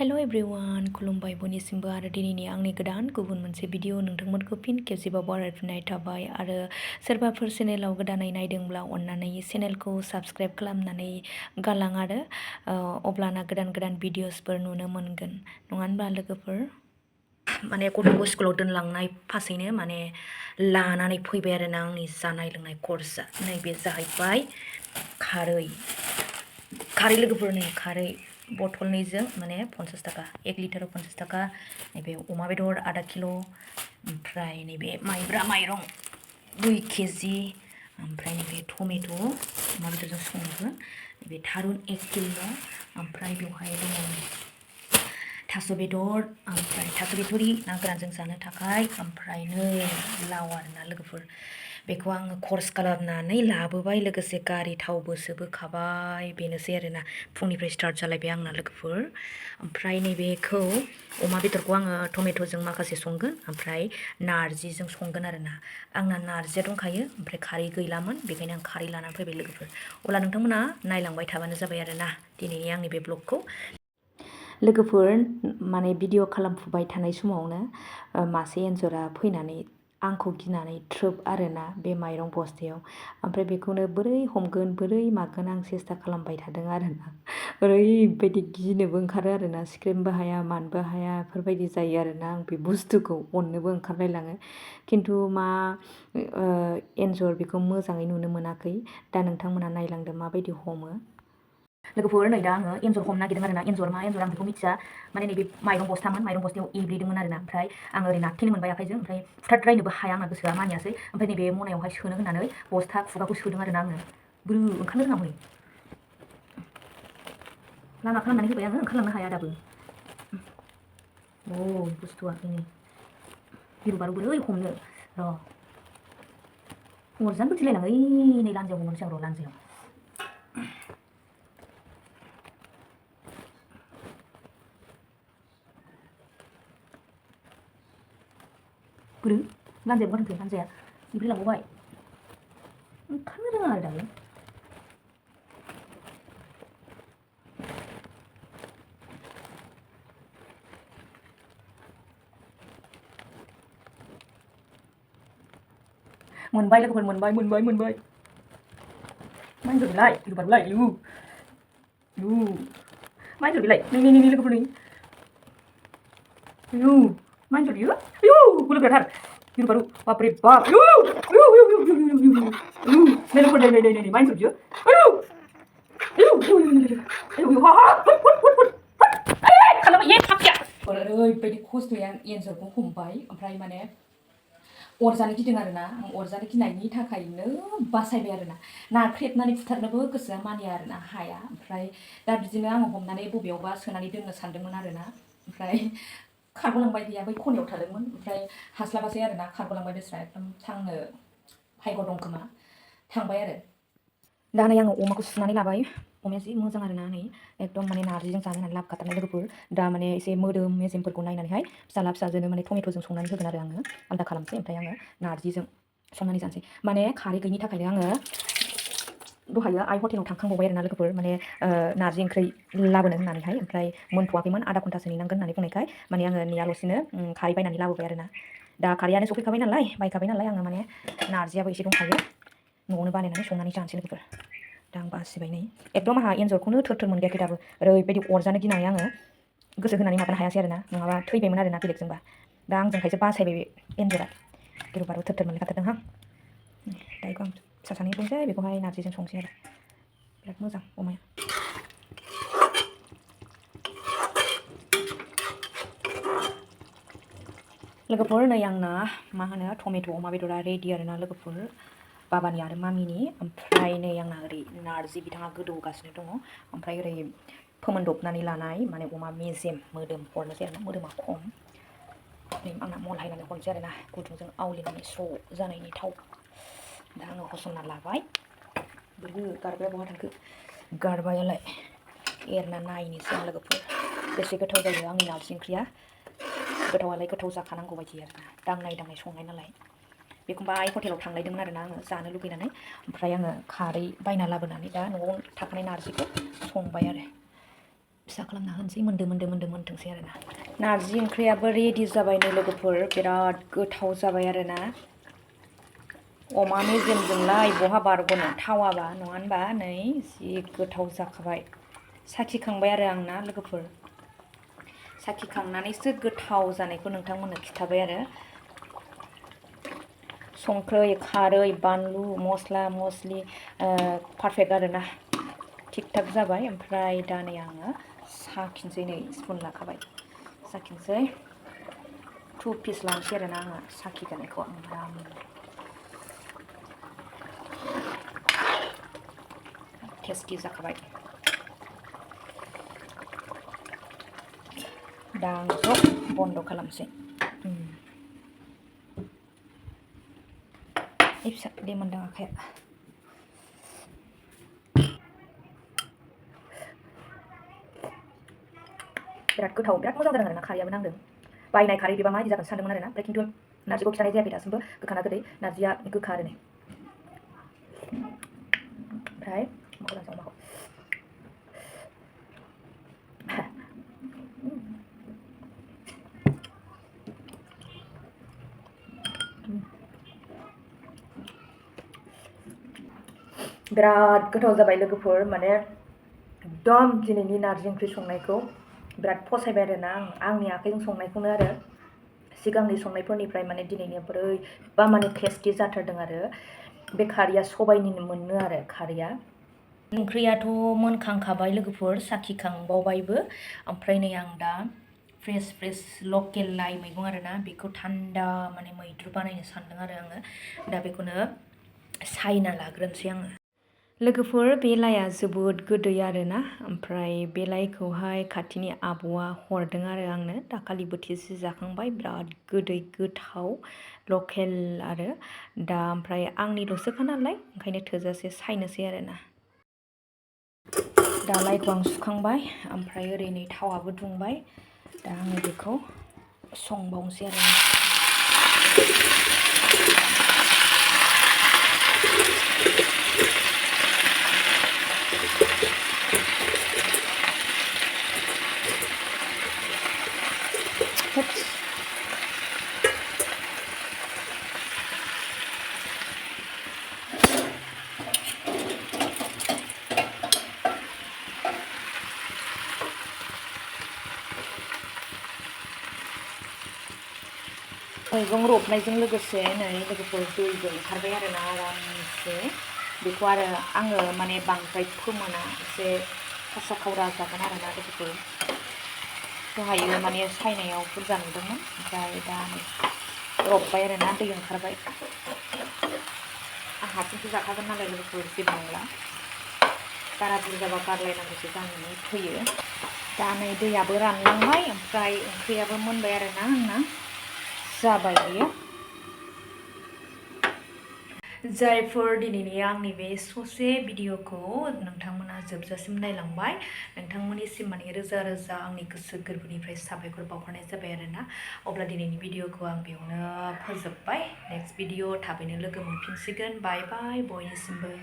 हेल' everyone खुलुमबाय बयनिसिमबो आरो दिनैनि आंनि गोदान गुबुन मोनसे भिडिअ नोंथांमोनखौ फिन खेबसेबाव बरायफिननाय थाबाय आरो सोरबाफोर चेनेलाव गोदानै नायदोंब्ला अन्नानै चेनेलखौ साबस्क्राइब खालामनानै गालां आरो अब्लाना गोदान गोदान भिडिअसफोर नुनो मोनगोन नङा होनबा लोगोफोर माने गथ'खौ स्कुलाव दोनलांनाय फासैनो माने लानानै फैबाय आरो ना आंनि जानाय लोंनाय खरसा नैबे जाहैबाय खारै लोगोफोर नै खारै बथलनैजों माने 50 थाखा 1 लिटाराव 50 थाखा नैबे अमा बेदर आधा किल' ओमफ्राय नैबे माइब्रा माइरं 2 केजि ओमफ्राय नैबे टमेट' अमा बेदरजों संगोन नैबे थारुन 1 किल' ओमफ्राय बेवहाय दङ थास' बेदर ओमफ्राय थास' बिथुरि ना गोरानजों जानो थाखाय ओमफ्राय नै लाव आरोना लोगोफोर बेखौ आङो खरस खालामनानै लाबोबाय लोगोसे गारि थावबो सोबोखाबाय बेनोसै आरोना फुंनिफ्राय स्टार्ट जालायबाय आंना लोगोफोर ओमफ्राय नैबेखौ अमा बेदरखौ आङो टमेट'जों माखासे संगोन ओमफ्राय नारजिजों संगोन आरोना आंना नारजिया दंखायो ओमफ्राय खारै गैलामोन बेखायनो आं खारै लानानै फैबाय लोगोफोर अब्ला नोंथांमोना नायलांबाय थाबानो जाबाय आरोना दिनैनि आंनि बे ब्लगखौ लोगोफोर माने भिडिअ खालामफुबाय थानाय समावनो मासे एन्जरा फैनानै आंखौ गिनानै थ्रोब आरोना बे माइरं बस्थायाव ओमफ्राय बेखौनो बोरै हमगोन बोरै मागोन आं सेस्था खालामबाय थादों आरोना ओरैबायदि गिनोबो ओंखारो आरोना सिख्रेमबो हाया मानबो हाया बेफोरबायदि जायो आरोना आं बे बुस्थुखौ अननोबो ओंखारलायलाङो खिन्थु मा एन्जर बेखौ मोजाङै नुनो मोनाखै दा नोंथांमोना नायलांदो माबायदि हमो लोगोफोर नै दा आङो एन्जर हमनो नागिरदों आरोना एन्जर मा एन्जर आं बेखौ मिथिया माने नैबे माइरं बस्थामोन माइरं बस्थायाव एब्रेदोंमोन आरोना ओमफ्राय आं ओरै नारथेनो मोनबाय आखाइजों ओमफ्राय फुथारद्रायनोबो हाया आंना गोसोआ मानियासै ओमफ्राय नैबे मनायावहाय सोनो होननानै बस्था खुगाखौ सोदों आरोना आङो ब्रु ओंखारनो रोङा हनै लामा खालामनानै होबाय आङो ओंखारलांनो हाया दाबो बुस्थुआ बेनो गिरु बारु बोरै हमनो र' अरजानो बोथिलायलाङो नै लान्जायाव हमनोसै आं र' लान्जायाव बोरो लान्जायाव गारहैथों लान्जाया इब्रै लांबावबाय ओंखारनो रोङा आरो दाबो मोनबाय लोगोफोर मोनबाय मा एन्जर बेलाय गिलु बारुलाय मा एन्जर बेलाय नै लोगोफोर नै मा एन्जर बियो बोलोगोराथार गिलु बारु बापरे बाप नै लोगोफोर नै मा एन्जर बियो ओरैबायदि खस्थ'यै आं एन्जरखौ हमबाय ओमफ्राय माने अरजानो गिदों आरोना आं अरजानो गिनायनि थाखायनो बासायबाय आरोना नाख्रेबनानै बुथारनोबो गोसोआ मानिया आरोना हाया ओमफ्राय दा बिदिनो आङो हमनानै बबेयावबा सोनानै दोननो सानदोंमोन आरोना ओमफ्राय खारग'लांबाय गैया बै खनायाव थादोंमोन ओमफ्राय हास्लाबासै आरोना खारग'लांबाय बेस्रा एकदम थांनो भाग्य दं खोमा थांबाय आरो दा नै आङो अमाखौ सुनानै लाबाय अमाया जि मोजां आरोना नै एकदम माने नारजिजों जानो होननानै लाबोखाथारनाय लोगोफोर दा माने एसे मोदोम मेजेमफोरखौ नायनानैहाय फिसाजोनो माने टमेट'जों संनानै होगोन आरो आङो आलदा खालामसै ओमफ्राय आङो नारजिजों संनानै जानोसै माने खारै गैयिनि थाखायनो आङो दहायो आइ हटेलाव थांखांबावबाय आरोना लोगोफोर माने नारजि ओंख्रि लाबोनो होननानैहाय ओमफ्राय मोनथ'वाखैमोन आधा घन्टासो नेनांगोन होननानै बुंनायखाय माने आङो नेयाल'सिनो खारै बायनानै लाबोबाय आरोना दा खारैयानो सफैखाबाय नालाय बायखाबाय नालाय आङो माने नारजियाबो एसे दंखायो न'आवनो बानायनानै संनानै जानोसै लोगोफोर दा आं बासिबाय नै एकदम आंहा एन्जरखौनो थोर मोनगायाखै दाबो ओरैबायदि अरजानो गिनानै आङो गोसो होनानै माबानो हायासै आरोना नङाबा थैबायमोन आरोना बेलेगजोंबा दा आंजोंखायसो बासायबाय बे एन्जरा गिलु बारु थोर मोनलायखाथारदोंहां दा बेखौ आं फिसा सानै दंसै बेखौहाय नारजिजों संसै आरो बिराद मोजां अमाया लोगोफोर नै आंना मा होनो टमेट' अमा बेदरा रेडि आरोना लोगोफोर बाबानि आरो मामिनि ओमफ्राय नै आंना ओरै नारजि बिथाङा गोदौगासिनो दङ ओमफ्राय ओरै फोमोनदबनानै लानाय माने अमा मेजेम मोदोम हरनोसै आरोना मोदोमा खम नै आंना मलहायनानै हरनोसै आरोना गुदुंजों आवलिनानै स्र' जानायनि थाव दा आङो होसनना लाबाय बोरैबो गारबाया बहा थांखो गारबायालाय एरना नायनोसै आं लोगोफोर बेसे गोथाव जायो आंनि नारजि ओंख्रिया गोथावालाय गोथाव जाखानांगौ बायदि आरोना दांनाय संनाय नालाय बेखौबा आइ हटेलाव थांलायदोंमोन आरोना आङो जानो लुगैनानै ओमफ्राय आङो खारै बायना लाबोनानै दा न'आव थाखानाय नारजिखौ संबाय आरो फिसा खालामना होनोसै मोनथोंसै आरोना नारजि ओंख्रियाबो रेडि जाबाय नै लोगोफोर बिराद गोथाव जाबाय आरोना अमा मेजेमजोंलाय बहा बारग'नो थावाबा नङा होनबा नै जि गोथाव जाखाबाय साखिखांबाय आरो आंना लोगोफोर साखिखांनानैसो गोथाव जानायखौ नोंथांमोननो खिथाबाय आरो संख्रै खारै बानलु मस्ला मस्लि पारफेक्ट आरोना थिग थाक जाबाय ओमफ्राय दा नै आङो साखिनोसै नै स्पुन लाखाबाय साखिनोसै 2 पिस लानोसै आरोना आङो साखिजानायखौ आराम टेस्टि जाखाबाय दा आं बेखौ बन्द' खालामसै फिसा दे मोनदां आखाया बिराद गोथाव बिराद मोजां जादों आरोना खारैयाबो नांदों बायनाय खारै बिबा माबायदि जागोन सानदोंमोन आरोना ओमफ्राय खिन्थु नारजिखौ खिथानाय जायाखै दासिमबो गोखा ना गोदै नारजिया गोखा आरो नै ओमफ्राय माखौ लानोसै अमाखौ बिराद गोथाव जाबाय लोगोफोर माने एकदम दिनैनि नारजि ओंख्रि संनायखौ बिराद फसायबाय आरोना आंनि आखाइजों संनायखौनो आरो सिगांनि संनायफोरनिफ्राय माने दिनैनिया बोरैबा माने टेस्टि जाथारदों आरो बे खारैया सबाइनिनो मोनो आरो खारैया ओंख्रियाथ' मोनखांखाबाय लोगोफोर साखिखांबावबायबो ओमफ्राय नै आं दा फ्रेस लकेल लाइ मैगं आरोना बेखौ थान्दा माने मैद्रु बानायनो सानदों आरो आङो दा बेखौनो सायना लाग्रोनोसै आङो लोगोफोर बे लाइया जोबोद गोदै आरोना ओमफ्राय बे लाइखौहाय खाथिनि आब'आ हरदों आरो आंनो दाखालि बोथिसे जाखांबाय बिराद गोदै गोथाव लकेल आरो दा ओमफ्राय आंनिल'सोखा नालाय ओंखायनो थोजासे सायनोसै आरोना दा लाइखौ आं सुखांबाय ओमफ्राय ओरै नै थावाबो दुंबाय दा आङो बेखौ संबावनोसै आरोना मैगं रबनायजों लोगोसे नै लोगोफोर दैबो ओंखारबाय आरोना आरामसे बेखौ आरो आङो माने बांद्राय फोमोना एसे खासा खावरा जागोन आरोना लोगोफोर दहायो माने सायनायाव बुरजा नुदोंमोन ओमफ्राय दा नै रबबाय आरोना दै ओंखारबाय आं हारसिंसो जाखागोन नालाय लोगोफोर जेबो नंला बारा बुरजाबा गारलायनांगौसो जानानै फैयो दा नै दैयाबो रानलांबाय ओमफ्राय ओंख्रियाबो मोनबाय आरोना आंना जाबाय बियो जायफोर दिनैनि आंनि बे ससे भिडिअखौ नोंथांमोना जोबजासिम नायलांबाय नोंथांमोननिसिम माने रोजा रोजा आंनि गोसो गोरबोनिफ्राय साबायखर बावहरनाय जाबाय आरोना अब्ला दिनैनि भिडिअखौ आं बेयावनो फोजोबबाय नेक्स्ट भिडिअ थाबैनो लोगो मोनफिनसिगोन बाय बाय बयनिसिमबो